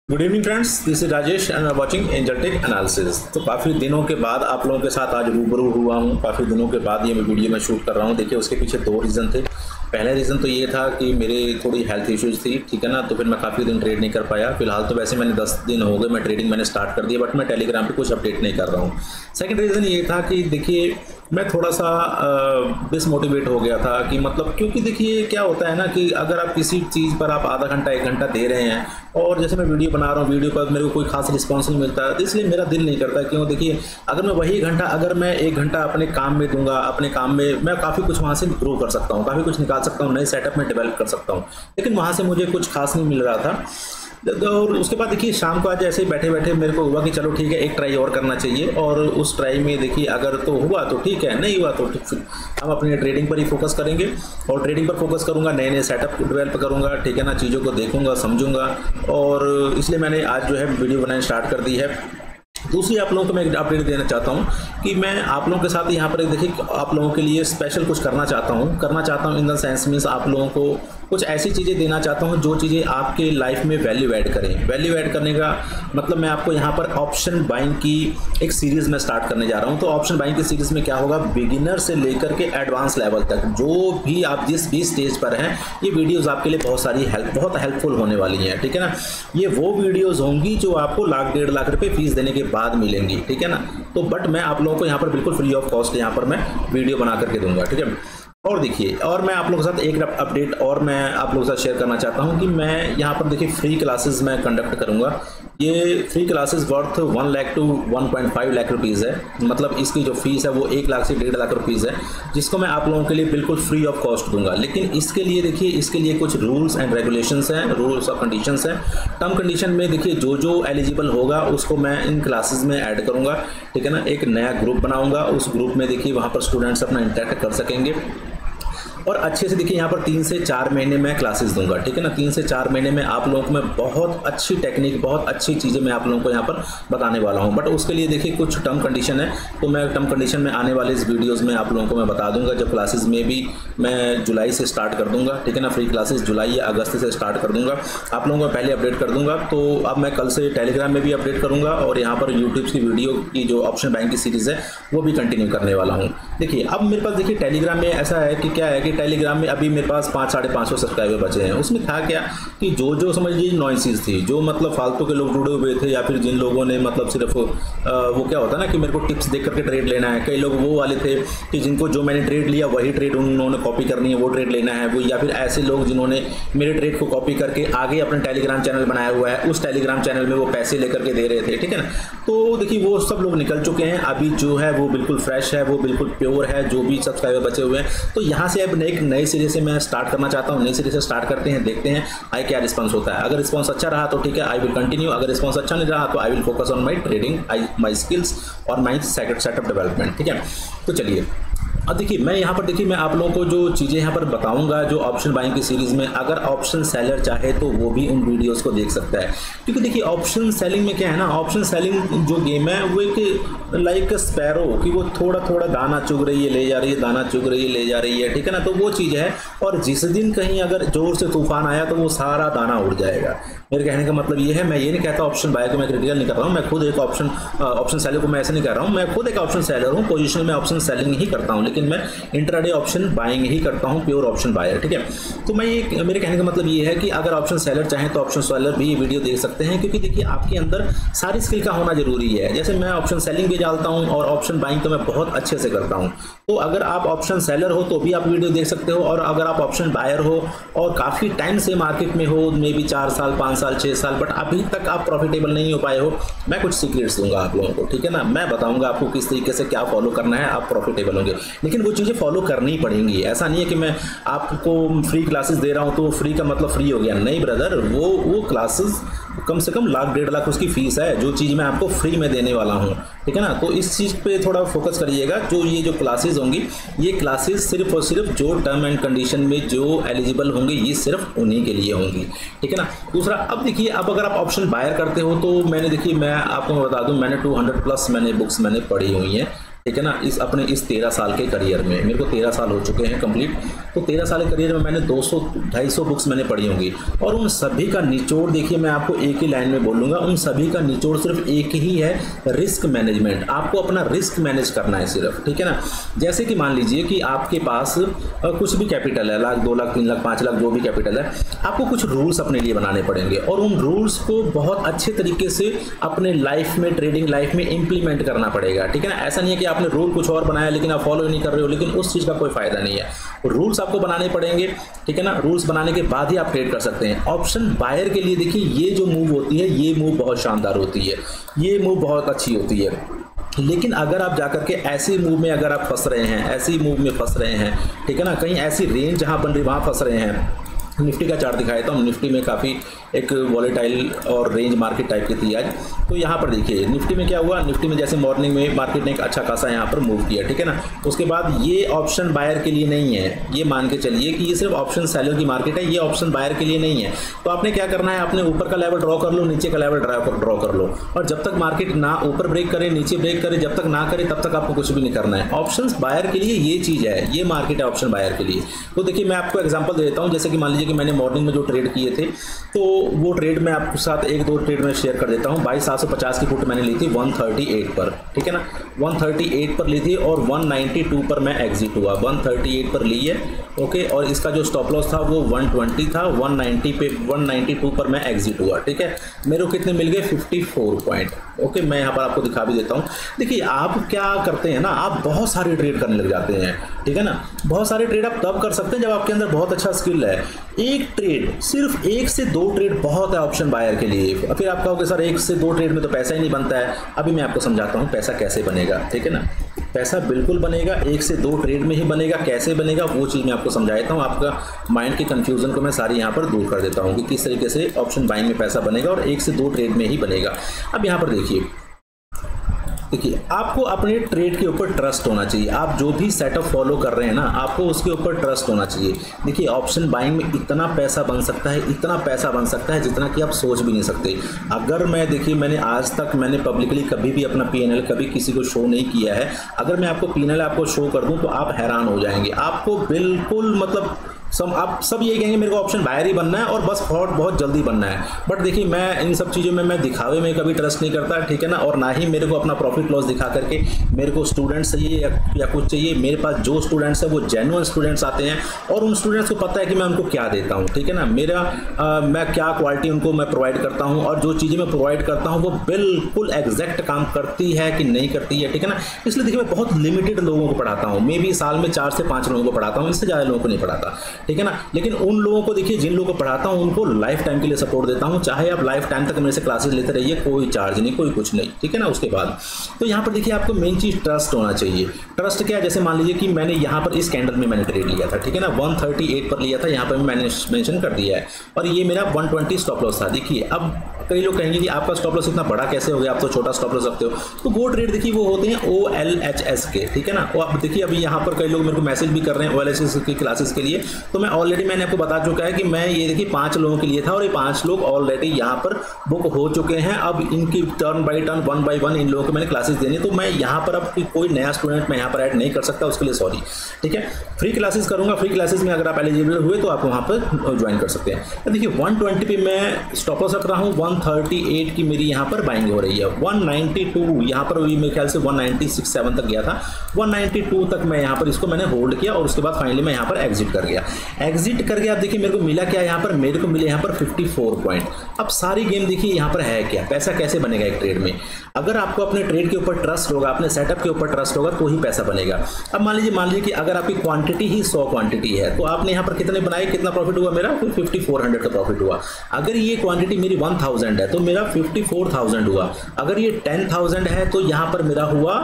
Good evening friends, this is Rajesh and I watching angel tech analysis. तो काफ़ी दिनों के बाद आप लोगों के साथ आज रूबरू हुआ हूँ। काफ़ी दिनों के बाद ये मैं वीडियो में शूट कर रहा हूँ। देखिए, उसके पीछे दो रीज़न थे। पहला रीज़न तो ये था कि मेरे थोड़ी हेल्थ इश्यूज़ थी, ठीक है ना, तो फिर मैं काफ़ी दिन ट्रेड नहीं कर पाया। फिलहाल तो वैसे मैंने 10 दिन हो गए मैं ट्रेडिंग मैंने स्टार्ट कर दिया, बट मैं टेलीग्राम पे कुछ अपडेट नहीं कर रहा हूँ। सेकंड रीज़न ये था कि देखिए मैं थोड़ा सा डिसमोटिवेट हो गया था कि मतलब, क्योंकि देखिए क्या होता है ना कि अगर आप किसी चीज़ पर आप आधा घंटा 1 घंटा दे रहे हैं और जैसे मैं वीडियो बना रहा हूँ, वीडियो पर मेरे को कोई खास रिस्पॉन्स नहीं मिलता है, तो इसलिए मेरा दिल नहीं करता। क्यों? देखिए, अगर मैं वही घंटा अगर मैं 1 घंटा अपने काम में दूंगा, अपने काम में मैं काफ़ी कुछ वहाँ से ग्रो कर सकता हूँ, काफ़ी कुछ निकाल सकता हूँ, नए सेटअप में डेवलप कर सकता हूँ, लेकिन वहाँ से मुझे कुछ खास नहीं मिल रहा था। और उसके बाद देखिए शाम को आज ऐसे ही बैठे बैठे मेरे को हुआ कि चलो ठीक है, एक ट्राई और करना चाहिए। और उस ट्राई में देखिए अगर तो हुआ तो ठीक है, नहीं हुआ तो फिर हम अपने ट्रेडिंग पर ही फोकस करेंगे। और ट्रेडिंग पर फोकस करूंगा, नए नए सेटअप डेवलप करूंगा, ठीक है ना, चीज़ों को देखूंगा, समझूंगा। और इसलिए मैंने आज जो है वीडियो बनानी स्टार्ट कर दी है। दूसरी आप लोगों को मैं एक अपडेट देना चाहता हूं कि मैं आप लोगों के साथ यहाँ पर देखिए आप लोगों के लिए स्पेशल कुछ करना चाहता हूं इन द सेंस मीन्स आप लोगों को कुछ ऐसी चीज़ें देना चाहता हूं जो चीज़ें आपके लाइफ में वैल्यू ऐड करें। वैल्यू ऐड करने का मतलब मैं आपको यहाँ पर ऑप्शन बाइंग की एक सीरीज़ में स्टार्ट करने जा रहा हूँ। तो ऑप्शन बाइंग की सीरीज़ में क्या होगा, बिगिनर से लेकर के एडवांस लेवल तक जो भी आप जिस भी स्टेज पर हैं, ये वीडियोज़ आपके लिए बहुत हेल्पफुल होने वाली हैं, ठीक है ना। ये वो वीडियोज़ होंगी जो आपको 1 लाख 1.5 लाख रुपये फीस देने के बाद मिलेंगी, ठीक है ना। तो बट मैं आप लोगों को यहाँ पर बिल्कुल फ्री ऑफ कॉस्ट यहाँ पर मैं वीडियो बना करके दूंगा, ठीक है। और देखिए, और मैं आप लोगों के साथ एक अपडेट और मैं आप लोगों के साथ शेयर करना चाहता हूं कि मैं यहाँ पर देखिए फ्री क्लासेस मैं कंडक्ट करूंगा। ये free classes worth 1 lakh to 1.5 lakh rupees है। मतलब इसकी जो फीस है वो 1 लाख से 1.5 लाख रुपीज़ है, जिसको मैं आप लोगों के लिए बिल्कुल फ्री ऑफ कॉस्ट दूंगा। लेकिन इसके लिए देखिए, इसके लिए कुछ रूल्स एंड रेगुलेशंस हैं, रूल्स और कंडीशंस हैं। टर्म कंडीशन में देखिए जो एलिजिबल होगा उसको मैं इन क्लासेस में ऐड करूँगा, ठीक है ना। एक नया ग्रुप बनाऊँगा, उस ग्रुप में देखिए वहाँ पर स्टूडेंट्स अपना इंटरेक्ट कर सकेंगे। और अच्छे से देखिए यहाँ पर 3 से 4 महीने में क्लासेस दूंगा, ठीक है ना। 3 से 4 महीने में आप लोगों को मैं बहुत अच्छी टेक्निक, बहुत अच्छी चीज़ें मैं आप लोगों को यहाँ पर बताने वाला हूँ। बट उसके लिए देखिए कुछ टर्म कंडीशन है, तो मैं टर्म कंडीशन में आने वाले इस वीडियोस में आप लोगों को मैं बता दूंगा। जब क्लासेस में भी मैं जुलाई से स्टार्ट कर दूंगा, ठीक है ना। फ्री क्लासेस जुलाई या अगस्त से स्टार्ट कर दूंगा, आप लोगों को पहले अपडेट कर दूंगा। तो अब मैं कल से टेलीग्राम में भी अपडेट करूँगा और यहाँ पर यूट्यूब की वीडियो की जो ऑप्शन बैंक की सीरीज़ है वो भी कंटिन्यू करने वाला हूँ। देखिए अब मेरे पास देखिए टेलीग्राम में ऐसा है कि क्या है कि टेलीग्राम में अभी मेरे पास 500-550 सब्सक्राइबर बचे हैं। उसमें था क्या कि जो समझ लीजिए नॉइसेस थी, जो मतलब फालतू के लोग जुड़े हुए थे, या फिर जिन लोगों ने मतलब सिर्फ वो क्या होता है ना कि मेरे को टिप्स देख करके ट्रेड लेना है। कई लोग वो वाले थे कि जिनको जो मैंने ट्रेड लिया वही ट्रेड उन्होंने कॉपी करनी है, वो ट्रेड लेना है वो, या फिर ऐसे लोग जिन्होंने मेरे ट्रेड को कॉपी करके आगे अपने टेलीग्राम चैनल बनाया हुआ है, उस टेलीग्राम चैनल में वो पैसे लेकर के दे रहे थे, ठीक है ना। तो देखिए वो सब लोग निकल चुके हैं, अभी जो है वो बिल्कुल फ्रेश है, वो बिल्कुल प्योर है, जो भी सब्सक्राइबर बचे हुए हैं। तो यहाँ से अब एक नए सिरे से मैं स्टार्ट करना चाहता हूँ, नए सिरे से स्टार्ट करते हैं, देखते हैं आई क्या रिस्पांस होता है। अगर रिस्पांस अच्छा रहा तो ठीक है, आई विल कंटिन्यू। अगर रिस्पांस अच्छा नहीं रहा तो I will focus on my trading, my skills और माई सेटअप डेवलपमेंट, ठीक है। तो चलिए अब देखिए मैं यहाँ पर देखिए मैं आप लोगों को जो चीज़ें यहाँ पर बताऊंगा जो ऑप्शन बाइंग की सीरीज़ में, अगर ऑप्शन सेलर चाहे तो वो भी उन वीडियोस को देख सकता है। क्योंकि देखिए ऑप्शन सेलिंग में क्या है ना, ऑप्शन सेलिंग जो गेम है वो एक लाइक स्पैरो कि वो थोड़ा थोड़ा दाना चुग रही है, ले जा रही है, दाना चुग रही है, ले जा रही है, ठीक है ना। तो वो चीज़ है, और जिस दिन कहीं अगर जोर से तूफान आया तो वो सारा दाना उड़ जाएगा। मेरे कहने का मतलब ये है, मैं ये नहीं कहता ऑप्शन बाय को मैं क्रिटिकल नहीं कर रहा हूँ, मैं खुद एक ऑप्शन सेलर को मैं ऐसे नहीं कर रहा हूँ, मैं खुद एक ऑप्शन सेलर हूँ, पोजीशन में ऑप्शन सेलिंग ही करता हूँ, लेकिन मैं इंट्राडे ऑप्शन बाइंग ही करता हूँ, प्योर ऑप्शन बायर, ठीक है। तो मैं ये मेरे कहने का मतलब ये है कि अगर ऑप्शन सेलर चाहें तो ऑप्शन सेलर भी ये वीडियो देख सकते हैं, क्योंकि देखिए आपके अंदर सारी स्किल का होना जरूरी है। जैसे मैं ऑप्शन सेलिंग भी डालता हूँ और ऑप्शन बाइंग तो मैं बहुत अच्छे से करता हूँ। तो अगर आप ऑप्शन सेलर हो तो भी आप वीडियो देख सकते हो, और अगर आप ऑप्शन बायर हो और काफ़ी टाइम से मार्केट में हो, मे बी 4 साल 5 साल 6 साल, बट अभी तक आप प्रॉफिटेबल नहीं हो पाए हो, मैं कुछ सीक्रेट्स दूंगा आप लोगों को, ठीक है ना। मैं बताऊंगा आपको किस तरीके से क्या फॉलो करना है, आप प्रॉफिटेबल होंगे। लेकिन वो चीज़ें फॉलो करनी पड़ेंगी। ऐसा नहीं है कि मैं आपको फ्री क्लासेस दे रहा हूँ तो फ्री का मतलब फ्री हो गया, नहीं ब्रदर। वो क्लासेस कम से कम 1 लाख 1.5 लाख उसकी फीस है, जो चीज़ मैं आपको फ्री में देने वाला हूँ, ठीक है ना। तो इस चीज़ पे थोड़ा फोकस करिएगा। ये जो क्लासेस होंगी, ये क्लासेस सिर्फ और सिर्फ जो टर्म एंड कंडीशन में जो एलिजिबल होंगे, ये सिर्फ उन्हीं के लिए होंगी, ठीक है ना। दूसरा, अब देखिए अब अगर आप ऑप्शन बायर करते हो तो मैंने देखिए मैं आपको बता दूं, मैंने 200+ मैंने बुक्स पढ़ी हुई हैं, ठीक है ना। इस 13 साल के करियर में मेरे को 13 साल हो चुके हैं कंप्लीट। तो 13 साल के करियर में मैंने 200-250 बुक्स मैंने पढ़ी होंगी, और उन सभी का निचोड़ देखिए मैं आपको एक ही लाइन में बोलूँगा, उन सभी का निचोड़ सिर्फ एक ही है, रिस्क मैनेजमेंट। आपको अपना रिस्क मैनेज करना है सिर्फ, ठीक है ना। जैसे कि मान लीजिए कि आपके पास कुछ भी कैपिटल है, 1 लाख 2 लाख 3 लाख 5 लाख जो भी कैपिटल है, आपको कुछ रूल्स अपने लिए बनाने पड़ेंगे और उन रूल्स को बहुत अच्छे तरीके से अपने लाइफ में, ट्रेडिंग लाइफ में इंप्लीमेंट करना पड़ेगा, ठीक है ना। ऐसा नहीं है कि आपने रूल कुछ और बनाया लेकिन आप फॉलो नहीं कर रहे हो, लेकिन उस चीज़ का कोई फायदा नहीं है। रूल्स आपको बनाने पड़ेंगे, ठीक है ना। रूल्स बनाने के बाद ही आप ट्रेड कर सकते हैं। ऑप्शन बायर के लिए देखिए ये जो मूव होती है, ये मूव बहुत शानदार होती है, ये मूव बहुत अच्छी होती है। लेकिन अगर आप जाकर के ऐसी मूव में अगर आप फंस रहे हैं, ऐसी मूव में फंस रहे हैं, ठीक है ना, कहीं ऐसी रेंज जहां बन रही वहां फंस रहे हैं। निफ्टी का चार्ट दिखाया था, निफ्टी में काफ़ी एक वॉलेटाइल और रेंज मार्केट टाइप की थी आज। तो यहाँ पर देखिए निफ्टी में क्या हुआ, निफ्टी में जैसे मॉर्निंग में मार्केट ने एक अच्छा खासा यहाँ पर मूव किया, ठीक है ना। उसके बाद ये ऑप्शन बायर के लिए नहीं है, ये मान के चलिए कि ये सिर्फ ऑप्शन सेलर की मार्केट है, ये ऑप्शन बायर के लिए नहीं है। तो आपने क्या करना है, आपने ऊपर का लेवल ड्रॉ कर लो, नीचे का लेवल ड्रॉ कर लो, और जब तक मार्केट ना ऊपर ब्रेक करे नीचे ब्रेक करे, जब तक ना करे तब तक आपको कुछ भी नहीं करना है। ऑप्शन बायर के लिए ये चीज़ है, ये मार्केट है ऑप्शन बायर के लिए। तो देखिए मैं आपको एग्जाम्पल दे देता हूँ, जैसे कि मान लीजिए कि मैंने मॉर्निंग में जो ट्रेड किए थे, तो वो ट्रेड मैं आपके साथ 1-2 ट्रेड में शेयर कर देता हूँ। 22,750 की पुट मैंने ली थी 138 पर, ठीक है ना, 138 पर ली थी और 192 पर मैं एग्जिट हुआ। 138 पर ली है, ओके, और इसका जो स्टॉप लॉस था वो 120 था, 192 पर मैं एग्जिट हुआ, ठीक है। मेरे को कितने मिल गए, 54 पॉइंट, ओके। मैं यहाँ पर आपको दिखा भी देता हूँ। देखिए आप क्या करते हैं ना, आप बहुत सारे ट्रेड करने लग जाते हैं, ठीक है ना। बहुत सारे ट्रेड आप तब कर सकते हैं जब आपके अंदर बहुत अच्छा स्किल है। एक ट्रेड, सिर्फ 1 से 2 ट्रेड बहुत है ऑप्शन बायर के लिए। फिर आप कहोगे सर 1 से 2 ट्रेड में तो पैसा ही नहीं बनता है। अभी मैं आपको समझाता हूँ पैसा कैसे बनेगा, ठीक है ना। पैसा बिल्कुल बनेगा, 1 से 2 ट्रेड में ही बनेगा। कैसे बनेगा वो चीज़ मैं आपको समझा देता हूँ। आपका माइंड की कंफ्यूजन को मैं सारी यहाँ पर दूर कर देता हूँ कि किस तरीके से ऑप्शन बाइंग में पैसा बनेगा और 1 से 2 ट्रेड में ही बनेगा। अब यहाँ पर देखिए आपको अपने ट्रेड के ऊपर ट्रस्ट होना चाहिए। आप जो भी सेटअप फॉलो कर रहे हैं ना, आपको उसके ऊपर ट्रस्ट होना चाहिए। देखिए ऑप्शन बाइंग में इतना पैसा बन सकता है, इतना पैसा बन सकता है जितना कि आप सोच भी नहीं सकते। अगर मैं देखिए मैंने आज तक मैंने पब्लिकली कभी भी अपना पीएनएल कभी किसी को शो नहीं किया है। अगर मैं आपको पीएनएल आपको शो कर दूं तो आप हैरान हो जाएंगे। आपको बिल्कुल मतलब आप सब ये कहेंगे मेरे को ऑप्शन बायर ही बनना है और बस फ्रॉड बहुत जल्दी बनना है। बट देखिए मैं इन सब चीज़ों में मैं दिखावे में कभी ट्रस्ट नहीं करता, ठीक है ना। और ना ही मेरे को अपना प्रॉफिट लॉस दिखा करके मेरे को स्टूडेंट्स चाहिए या कुछ चाहिए। मेरे पास जो स्टूडेंट्स हैं वो जेन्युइन स्टूडेंट्स आते हैं और उन स्टूडेंट्स को पता है कि मैं उनको क्या देता हूँ, ठीक है ना। मैं क्या क्वालिटी उनको मैं प्रोवाइड करता हूँ और जो चीज़ें मैं प्रोवाइड करता हूँ वो बिल्कुल एग्जैक्ट काम करती है कि नहीं करती है, ठीक है ना। इसलिए देखिए मैं बहुत लिमिटेड लोगों को पढ़ाता हूँ। मे भी साल में 4 से 5 लोगों को पढ़ाता हूँ, इससे ज़्यादा लोगों को नहीं पढ़ाता, ठीक है ना। लेकिन उन लोगों को देखिए जिन लोगों को पढ़ाता हूं उनको लाइफ टाइम के लिए सपोर्ट देता हूं। चाहे आप लाइफ टाइम तक मेरे से क्लासेस लेते रहिए, कोई चार्ज नहीं, कोई कुछ नहीं, ठीक है ना। उसके बाद तो यहां पर देखिए आपको मेन चीज ट्रस्ट होना चाहिए। ट्रस्ट क्या है, जैसे मान लीजिए कि मैंने यहां पर इस कैंडल में मैंने ट्रेड लिया था, ठीक है ना, 138 पर लिया था, यहां पर मैंने मेंशन कर दिया है और ये मेरा 120 स्टॉप लॉस था। देखिए अब कई लोग कहेंगे कि आपका स्टॉप लॉस इतना बड़ा कैसे हो गया, आप तो छोटा स्टॉप लॉस रखते हो। तो वो ट्रेड देखिए वो होते हैं OLHS के, ठीक है ना। और अब देखिए अभी यहाँ पर कई लोग मेरे को मैसेज भी कर रहे हैं OLHS की क्लासेस के लिए। तो मैं ऑलरेडी मैंने आपको बता चुका है कि मैं ये देखिए 5 लोगों के लिए था और ये 5 लोग ऑलरेडी यहाँ पर बुक हो चुके हैं। अब इनकी टर्न बाई टर्न 1 बाई 1 इन लोगों को मैंने क्लासेस देनी, तो मैं यहाँ पर अब कोई नया स्टूडेंट मैं यहाँ पर ऐड नहीं कर सकता, उसके लिए सॉरी, ठीक है। फ्री क्लासेस करूँगा, फ्री क्लासेस में अगर आप एलिजिबल हुए तो आप वहाँ पर ज्वाइन कर सकते हैं। देखिए 120 पे मैं स्टॉप लॉस रख रहा हूँ, 138 की मेरी यहाँ पर बाइंग हो रही है। 192 यहाँ पर मेरे ख्याल से 196.7 तक गया था, 192 तक मैं यहाँ पर इसको मैंने होल्ड किया और उसके बाद फाइनली मैं यहाँ पर एग्जिट कर गया। आप देखिए मेरे को मिला क्या यहाँ पर, मेरे को मिले यहाँ पर 54 पॉइंट। अब सारी गेम देखिए यहाँ पर है क्या, पैसा कैसे बनेगा एक ट्रेड में। अगर आपको अपने ट्रेड के ऊपर ट्रस्ट होगा, अपने सेटअप के ऊपर ट्रस्ट होगा तो ही पैसा बनेगा। अब मान लीजिए कि अगर आपकी क्वांटिटी ही 100 क्वांटिटी है तो आपने यहाँ पर कितने बनाए, कितना प्रॉफिट हुआ मेरा, 5400 का प्रॉफिट हुआ। अगर ये क्वांटिटी मेरी 1000 है तो मेरा 54,000 हुआ। अगर ये 10,000 है तो यहाँ पर मेरा हुआ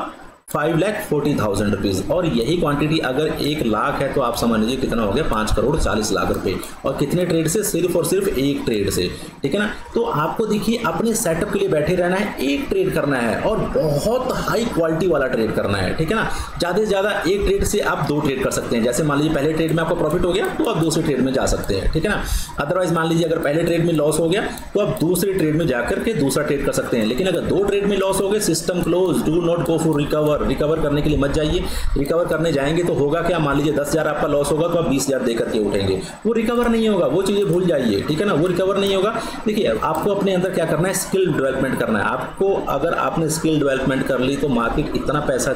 5,40,000 रुपीज़। और यही क्वांटिटी अगर 1 लाख है तो आप समझ लीजिए कितना हो गया, 5,40,00,000 रुपए। और कितने ट्रेड से, सिर्फ और सिर्फ एक ट्रेड से, ठीक है ना। तो आपको देखिए अपने सेटअप के लिए बैठे रहना है, एक ट्रेड करना है और बहुत हाई क्वालिटी वाला ट्रेड करना है, ठीक है ना। ज़्यादा से ज़्यादा एक ट्रेड से आप 2 ट्रेड कर सकते हैं। जैसे मान लीजिए पहले ट्रेड में आपको प्रॉफिट हो गया तो आप दूसरे ट्रेड में जा सकते हैं, ठीक है ना। अदरवाइज मान लीजिए अगर पहले ट्रेड में लॉस हो गया तो आप दूसरे ट्रेड में जाकर के दूसरा ट्रेड कर सकते हैं। लेकिन अगर 2 ट्रेड में लॉस हो गए, system close, do not go for recover, recover करने के लिए मत जाइए। रिकवर करने जाएंगे तो होगा क्या, मान लीजिए 10,000 आपका लॉस होगा तो आप 20,000 दे करके उठेंगे, वो रिकवर नहीं होगा, वो चीज़ें भूल जाइए, ठीक है ना, वो रिकवर नहीं होगा। देखिए आपको अपने अंदर क्या करना है, स्किल डेवलपमेंट करना है आपको। अगर आपने स्किल डेवलपमेंट कर ली तो मार्केट इतना पैसा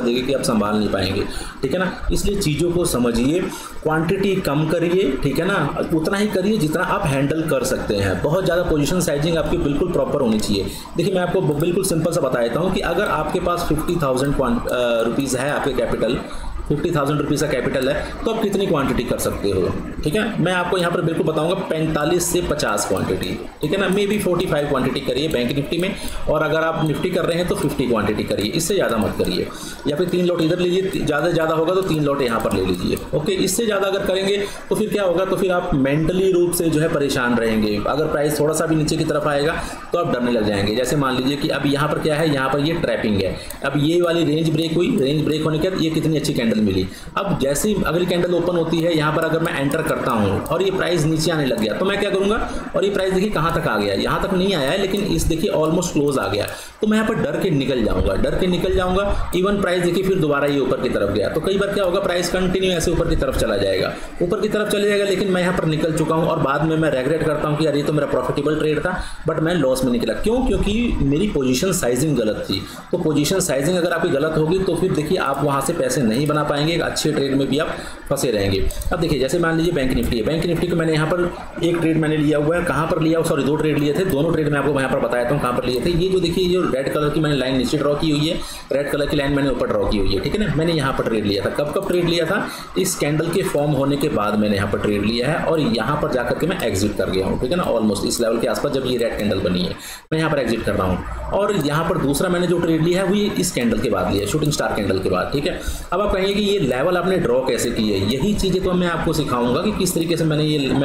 देगी कि आप संभाल नहीं पाएंगे, ठीक है ना। इसलिए चीज़ों को समझिए, क्वांटिटी कम करिए, ठीक है ना, उतना ही करिए जितना आप हैंडल कर सकते हैं। बहुत ज़्यादा पोजीशन साइजिंग आपकी बिल्कुल प्रॉपर होनी चाहिए। देखिए मैं आपको बिल्कुल सिंपल सा बता देता हूँ कि अगर आपके पास 50,000 रुपीज़ है, आपके कैपिटल 50,000 रुपीज़ का कैपिटल है, तो आप कितनी क्वांटिटी कर सकते हो, ठीक है। मैं आपको यहाँ पर बिल्कुल बताऊंगा 45 से 50 क्वांटिटी, ठीक है ना, मे बी 45 क्वांटिटी करिए बैंक निफ्टी में, और अगर आप निफ्टी कर रहे हैं तो 50 क्वांटिटी करिए, इससे ज़्यादा मत करिए। या फिर 3 लॉट इधर लीजिए, ज़्यादा से ज़्यादा होगा तो 3 लॉट यहाँ पर ले लीजिए, ओके। इससे ज़्यादा अगर करेंगे तो फिर क्या होगा, तो फिर आप मेंटली रूप से जो है परेशान रहेंगे। अगर प्राइस थोड़ा सा भी नीचे की तरफ आएगा तो आप डरने लग जाएंगे। जैसे मान लीजिए कि अब यहाँ पर क्या है, यहाँ पर ये ट्रैपिंग है, अब ये वाली रेंज ब्रेक हुई, रेंज ब्रेक होने के बाद ये कितनी अच्छी कैंडल मिली। अब जैसे ही अगली कैंडल ओपन होती है, यहाँ पर अगर मैं एंटर करता हूँ और ये प्राइस नीचे आने लग गया तो मैं क्या करूँगा, और ये प्राइस देखिए कहाँ तक आ गया, यहाँ तक नहीं आया है लेकिन इस देखिए ऑलमोस्ट क्लोज आ गया, तो मैं यहाँ पर डर के निकल जाऊँगा। इवन प्राइस देखिए फिर दोबारा ये ऊपर की तरफ गया, तो कई बार क्या होगा, प्राइस कंटिन्यू ऐसे ऊपर की तरफ चला जाएगा, लेकिन मैं यहाँ पर निकल चुका हूँ और बाद में मैं रेग्रेट करता हूँ कि यार ये तो मेरा प्रॉफिटेबल ट्रेड था बट मैं लॉस में निकला। क्यों? क्योंकि मेरी पोजीशन साइजिंग गलत थी। तो पोजीशन साइजिंग अगर आपकी गलत होगी तो फिर देखिए आप वहाँ से पैसे नहीं बना पाएंगे, एक अच्छे ट्रेड में भी आप फंसे रहेंगे। अब देखिए जैसे मान लीजिए बैंक निफ्टी है, बैंक निफ्टी को मैंने यहाँ पर एक ट्रेड मैंने लिया हुआ है, कहाँ पर लिया, सॉरी 2 ट्रेड लिए थे, दोनों ट्रेड मैं आपको यहाँ पर बताया हूँ कहाँ पर लिए थे। ये जो देखिए जो रेड कलर की मैंने लाइन नीचे ड्रॉ की हुई है, रेड कलर की लाइन मैंने ऊपर ड्रॉ की हुई है, ठीक है ना। मैंने यहाँ पर ट्रेड लिया था, कब ट्रेड लिया था, इस कैंडल के फॉर्म होने के बाद मैंने यहाँ पर ट्रेड लिया है और यहाँ पर जाकर के मैं एग्जिट कर गया हूँ, ठीक है ना। ऑलमोस्ट इस लेवल के आसपास जब ये रेड कैंडल बनी है मैं यहाँ पर एग्जिट कर रहा हूँ। और यहाँ पर दूसरा मैंने जो ट्रेड लिया है वो ये इस कैंडल के बाद लिया है, शूटिंग स्टार कैंडल के बाद, ठीक है। अब आप कहेंगे कि ये लेवल आपने ड्रॉ कैसे की है, यही चीज़ें तो मैं आपको सिखाऊंगा कि किस तरीके से मैं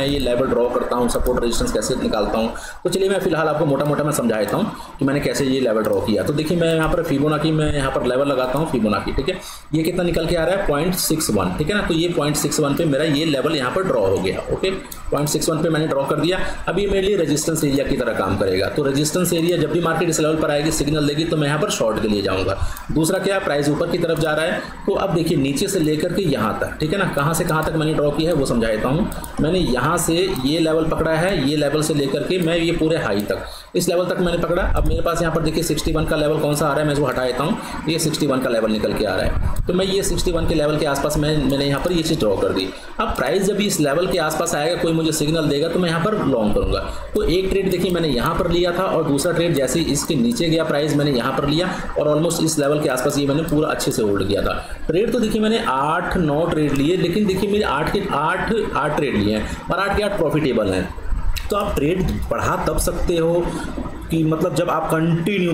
ये लेवल ड्रॉ करता हूँ, सपोर्ट रेजिस्टेंस कैसे निकालता हूँ। तो चलिए मैं फिलहाल आपको मोटा मैं समझा देता हूँ कि मैंने कैसे ये लेवल ड्रॉ किया। तो देखिए मैं यहाँ पर फिबोनाची में यहाँ पर लेवल लगाता हूँ फिबोनाची, ठीक है। ये कितना निकल के आ रहा है 0.61, ठीक है ना। तो ये 0.61 पे मेरा ये लेवल यहाँ पर ड्रॉ हो गया, ओके। 0.61 पे मैंने ड्रॉ कर दिया। अब ये मेरे लिए रेजिस्टेंस एरिया की तरह काम करेगा। तो रेजिस्टेंस एरिया जब भी मार्केट इस लेवल पर आएगी, सिग्नल देगी, तो मैं यहाँ पर शॉर्ट के लिए जाऊँगा। दूसरा क्या, प्राइस ऊपर की तरफ जा रहा है, तो अब देखिए नीचे से लेकर के यहाँ तक, ठीक है ना, कहाँ से कहाँ तक मैंने ड्रॉ किया है वो समझा देता हूँ। मैंने यहाँ से ये लेवल पकड़ा है, ये लेवल से लेकर के मैं ये पूरे हाई तक, इस लेवल तक मैंने पकड़ा। अब मेरे पास यहाँ पर देखिए 61 का लेवल कौन सा आ रहा है, मैं इसको हटा देता हूँ, ये 61 का लेवल निकल के आ रहा है। तो मैं ये 61 के लेवल के आसपास मैंने यहाँ पर ये चीज़ ड्रॉ कर दी। अब प्राइस जब इस लेवल के आसपास आएगा, कोई मुझे सिग्नल देगा तो मैं यहाँ पर लॉन्ग करूँगा। तो एक ट्रेड देखिए मैंने यहाँ पर लिया था और दूसरा ट्रेड जैसे इसके नीचे गया प्राइस मैंने यहाँ पर लिया और ऑलमोस्ट इस लेवल के आसपास ये मैंने पूरा अच्छे से होल्ड किया था। ट्रेड तो देखिए मैंने 8-9 ट्रेड लिए, लेकिन देखिए मेरे 8 के 8 ट्रेड लिए हैं और 8 के 8 प्रॉफिटेबल हैं। तो आप ट्रेड बढ़ा तब सकते हो कि मतलब जब आप कंटिन्यू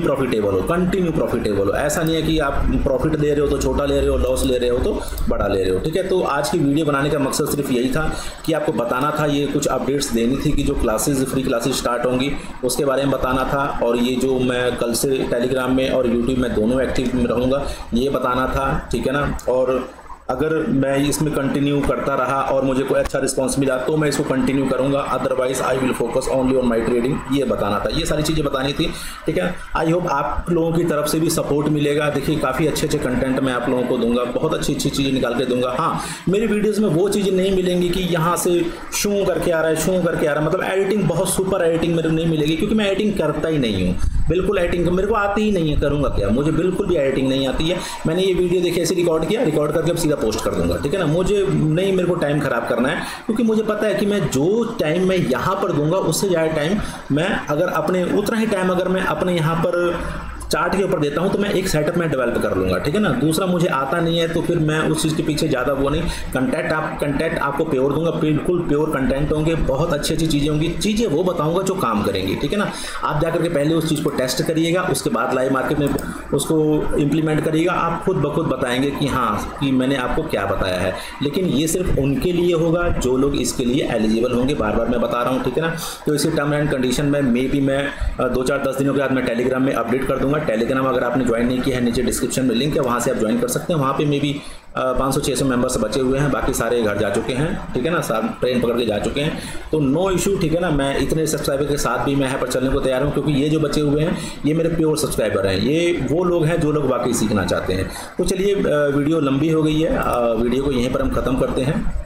प्रॉफिटेबल हो। ऐसा नहीं है कि आप प्रॉफिट ले रहे हो तो छोटा ले रहे हो, लॉस ले रहे हो तो बड़ा ले रहे हो, ठीक है। तो आज की वीडियो बनाने का मकसद सिर्फ यही था कि आपको बताना था, ये कुछ अपडेट्स देनी थी कि जो क्लासेस फ्री क्लासेस स्टार्ट होंगी उसके बारे में बताना था, और ये जो मैं कल से टेलीग्राम में और यूट्यूब में दोनों एक्टिव में रहूँगा ये बताना था, ठीक है ना। और अगर मैं इसमें कंटिन्यू करता रहा और मुझे कोई अच्छा रिस्पांस मिला तो मैं इसको कंटिन्यू करूंगा, otherwise I will focus only on my trading. ये बताना था, ये सारी चीज़ें बतानी थी, ठीक है। आई होप आप लोगों की तरफ से भी सपोर्ट मिलेगा। देखिए काफ़ी अच्छे कंटेंट मैं आप लोगों को दूंगा, बहुत अच्छी चीज़ें निकाल के दूंगा। हाँ, मेरी वीडियोज़ में वो चीज़ें नहीं मिलेंगी कि यहाँ से शू करके आ रहा है, मतलब एडिटिंग बहुत सुपर एडिटिंग मेरे नहीं मिलेगी, क्योंकि मैं एडिटिंग करता ही नहीं हूँ, बिल्कुल एडिटिंग मेरे को आती ही नहीं है, करूँगा क्या, मुझे बिल्कुल भी एडिटिंग नहीं आती है। मैंने ये वीडियो देखिए ऐसे रिकॉर्ड करके अब सीधा पोस्ट कर दूंगा, ठीक है ना। मुझे नहीं, मेरे को टाइम खराब करना है, क्योंकि मुझे पता है कि मैं जो टाइम मैं यहाँ पर दूंगा उससे ज़्यादा टाइम मैं अगर अपने उतना ही टाइम अगर मैं अपने यहाँ पर चार्ट के ऊपर देता हूं तो मैं एक सेटअप में डेवलप कर लूँगा, ठीक है ना। दूसरा मुझे आता नहीं है तो फिर मैं उस चीज़ के पीछे ज़्यादा वो नहीं, कंटेंट आपको प्योर दूंगा, बिल्कुल प्योर कंटेंट होंगे, बहुत अच्छी चीज़ें होंगी, चीज़ें वो बताऊंगा जो काम करेंगी, ठीक है ना। आप जाकर के पहले उस चीज़ को टेस्ट करिएगा, उसके बाद लाइव मार्केट में उसको इम्प्लीमेंट करिएगा, आप खुद ब खुद बताएंगे कि हाँ कि मैंने आपको क्या बताया है। लेकिन ये सिर्फ उनके लिए होगा जो लोग इसके लिए एलिजिबल होंगे, बार बार मैं बता रहा हूँ, ठीक है ना। तो इसी टर्म एंड कंडीशन में मैं 2-4-10 दिनों के बाद मैं टेलीग्राम में अपडेट कर दूंगा। टेलीग्राम अगर आपने ज्वाइन नहीं किया है, नीचे डिस्क्रिप्शन में लिंक है, वहाँ से आप ज्वाइन कर सकते हैं। वहाँ पे मे भी 500-600 मेंबर्स बचे हुए हैं, बाकी सारे घर जा चुके हैं, ठीक है ना, ट्रेन पकड़ के जा चुके हैं। तो नो इशू, ठीक है ना। मैं इतने सब्सक्राइबर के साथ भी मैं यहाँ पर चलने को तैयार हूँ, क्योंकि ये जो बचे हुए हैं ये मेरे प्योर सब्सक्राइबर हैं, ये वो लोग हैं जो लोग वाकई सीखना चाहते हैं। तो चलिए वीडियो लंबी हो गई है, वीडियो को यहीं पर हम ख़त्म करते हैं।